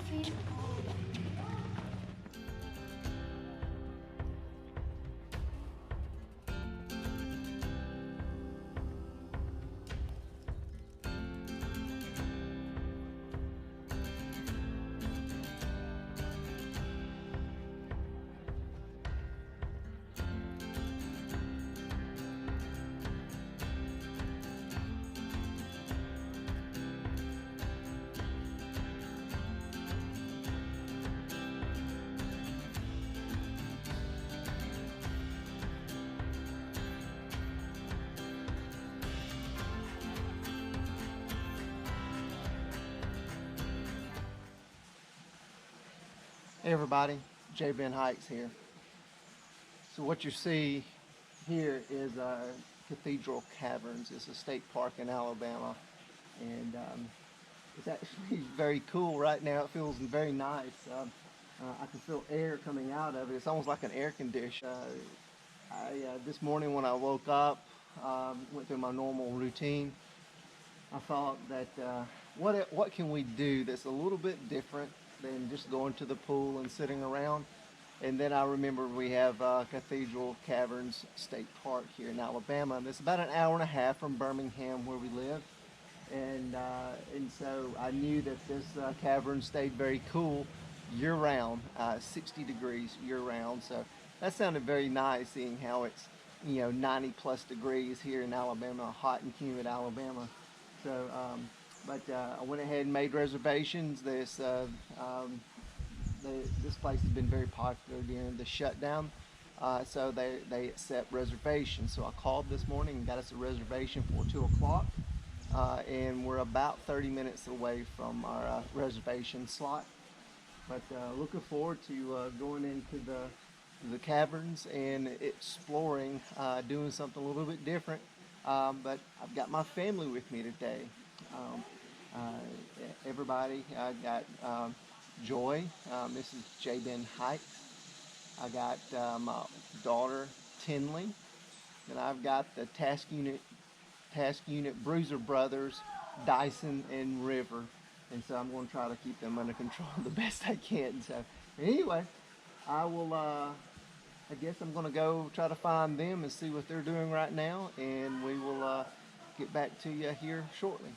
feet. Hey everybody, JBENHIKES here. So what you see here is Cathedral Caverns. It's a state park in Alabama, and it's actually very cool right now. It feels very nice. I can feel air coming out of it. It's almost like an air conditioner. This morning when I woke up, went through my normal routine, I thought that what can we do that's a little bit different than just going to the pool and sitting around. And then I remembered we have Cathedral Caverns State Park here in Alabama, and it's about an hour and a half from Birmingham where we live. And so I knew that this cavern stayed very cool year-round, 60 degrees year-round. So that sounded very nice, seeing how it's 90 plus degrees here in Alabama, hot and humid Alabama. So but I went ahead and made reservations. This place has been very popular during the shutdown, so they accept reservations. So I called this morning and got us a reservation for 2 o'clock, and we're about 30 minutes away from our reservation slot. But looking forward to going into the caverns and exploring, doing something a little bit different. But I've got my family with me today. Everybody, I got Joy, Mrs. JBENHIKES. I got my daughter Tinley, and I've got the task unit Bruiser brothers, Dyson and River. And so I'm going to try to keep them under control the best I can. So anyway, I will. I guess I'm going to go try to find them and see what they're doing right now, and we will get back to you here shortly.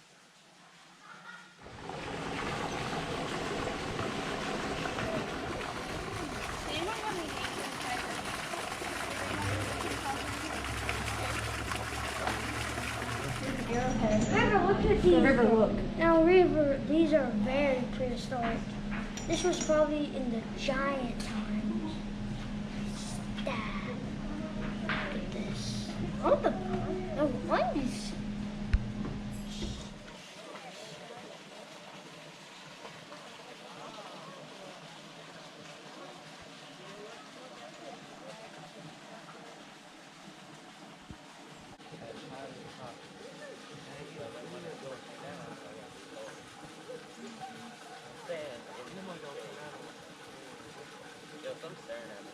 River, look at these. River, look. Now, River, these are very prehistoric. This was probably in the giant times. Stab. Look at this. Oh, the ones. I'm staring at it.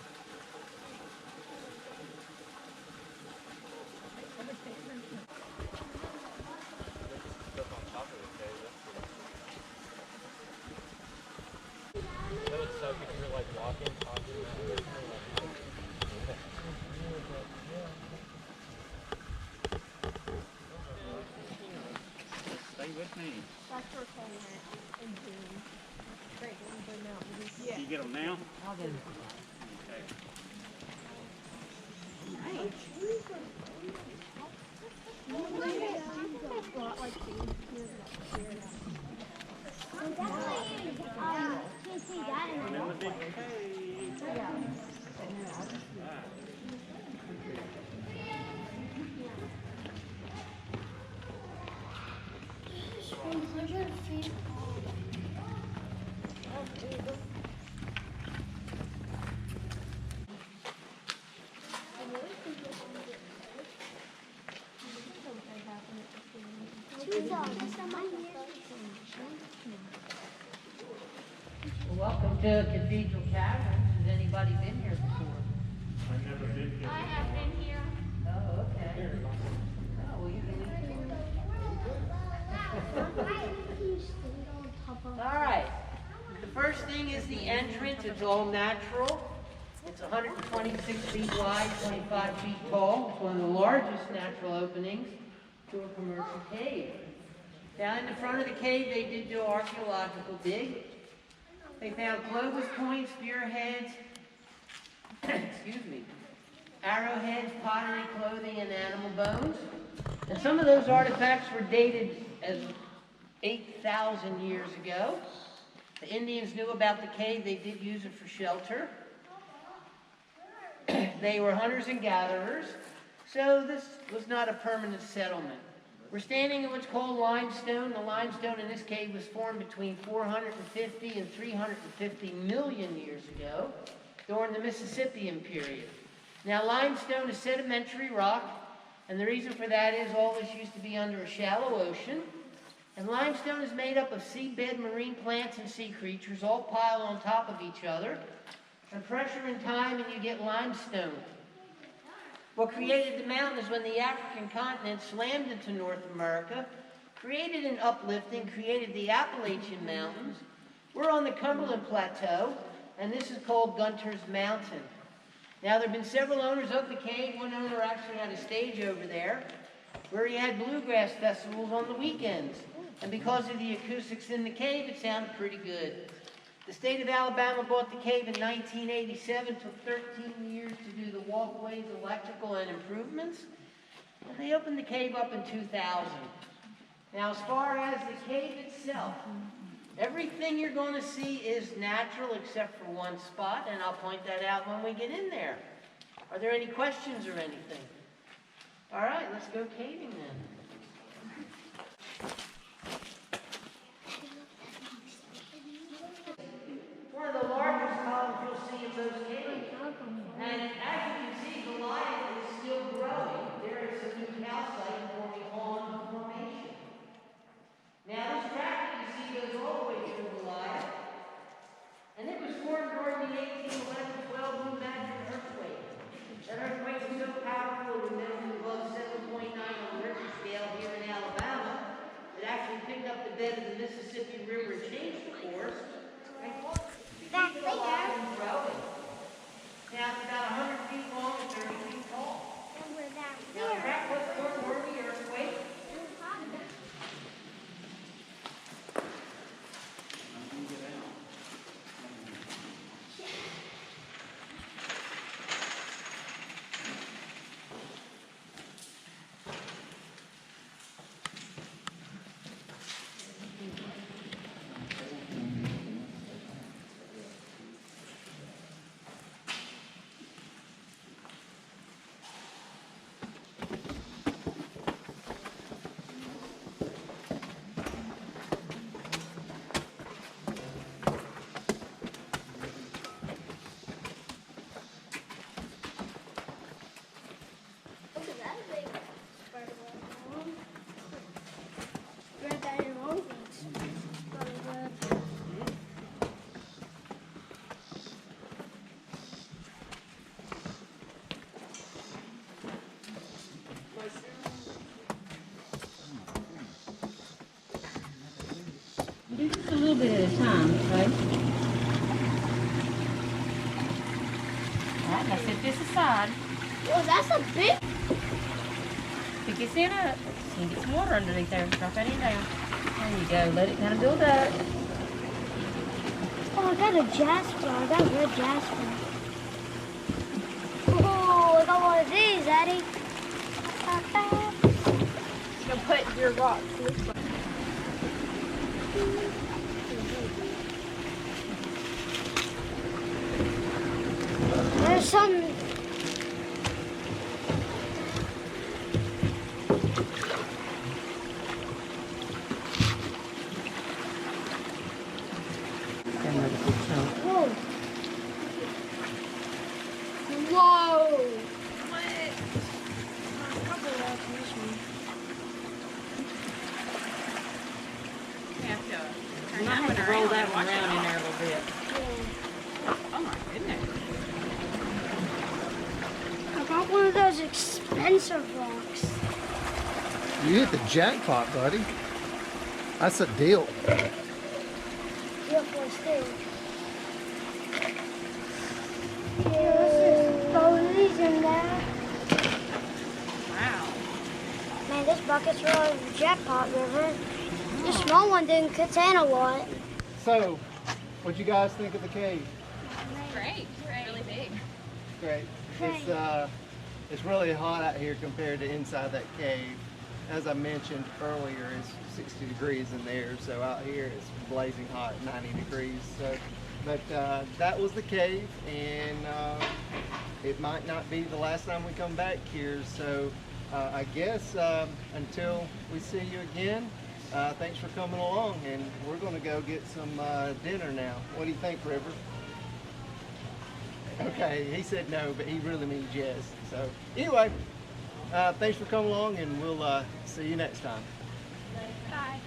That would suck if you were like walking, talking, Stay with me. That's where Cole went in June. Great Green Mountains. Yeah. Can you get them now? I'll get them. Okay. Nice. Can't see that in And then the big cave. Yeah. Welcome to Cathedral Caverns. Has anybody been here before? I've never been here. I have been here. Oh, okay. Oh, well, you can leave. All right. The first entrance. It's all natural. It's 126 feet wide, 25 feet tall. It's one of the largest natural openings to a commercial cave. Now in the front of the cave, they did do archaeological dig. They found clovis points, spearheads, excuse me, arrowheads, pottery, clothing, and animal bones. And some of those artifacts were dated as 8,000 years ago. The Indians knew about the cave. They did use it for shelter. They were hunters and gatherers, so this was not a permanent settlement. We're standing in what's called limestone. The limestone in this cave was formed between 450 and 350 million years ago during the Mississippian period. Now limestone is sedimentary rock, and the reason for that is all this used to be under a shallow ocean. And limestone is made up of seabed marine plants and sea creatures all piled on top of each other. And pressure and time and you get limestone. What created the mountain is when the African continent slammed into North America, created an uplifting, created the Appalachian Mountains. We're on the Cumberland Plateau, and this is called Gunter's Mountain. Now there have been several owners of the cave. One owner actually had a stage over there where he had bluegrass festivals on the weekends. And because of the acoustics in the cave, it sounded pretty good. The state of Alabama bought the cave in 1987, took 13 years to do the walkways, electrical, and improvements. And they opened the cave up in 2000. Now, as far as the cave itself, everything you're going to see is natural except for one spot, and I'll point that out when we get in there. Are there any questions or anything? All right, let's go caving then. One of the largest columns you'll see of those caves. And as you can see, the line is still growing. There is some new calcite forming on the formation. Now this track that you see goes all the way through the line. And it was formed during the 1811-12 pneumatic earthquake. That earthquake was so powerful it measured above 7.9 on the Richter scale here in Alabama. It actually picked up the bed of the Mississippi River and changed the course. Back there. Now it's about 100 feet long and 30 feet tall. And we're back Now the there. track was formed during the earthquake. Look at that big spider web. Grab that in your own spider web. Do just a little bit at a time, okay? All right, now set this aside. Oh, that's a big. Pick your sand up. So you can get some water underneath there. Drop that in down. There you go. Let it kind of build up. Oh, I got a jasper. I got a red jasper. Oh, I got one of these, Eddie. You're going to put your rocks this way. There's some. Whoa. Whoa. You might have to roll that one around in there a little bit. Oh my goodness. I got one of those expensive rocks. You hit the jackpot, buddy. That's a deal. Yep, let's do. Let's just throw these in there. Wow. Man, this bucket's really a jackpot, River. This small one didn't contain a lot. So, what'd you guys think of the cave? Great. Really big. Great. Great. It's really hot out here compared to inside that cave. As I mentioned earlier, it's 60 degrees in there, so out here it's blazing hot, 90 degrees. So, but that was the cave, and it might not be the last time we come back here. So I guess until we see you again, thanks for coming along, and we're going to go get some dinner now. What do you think, River? Okay, he said no, but he really means yes. So anyway, thanks for coming along, and we'll see you next time. Bye.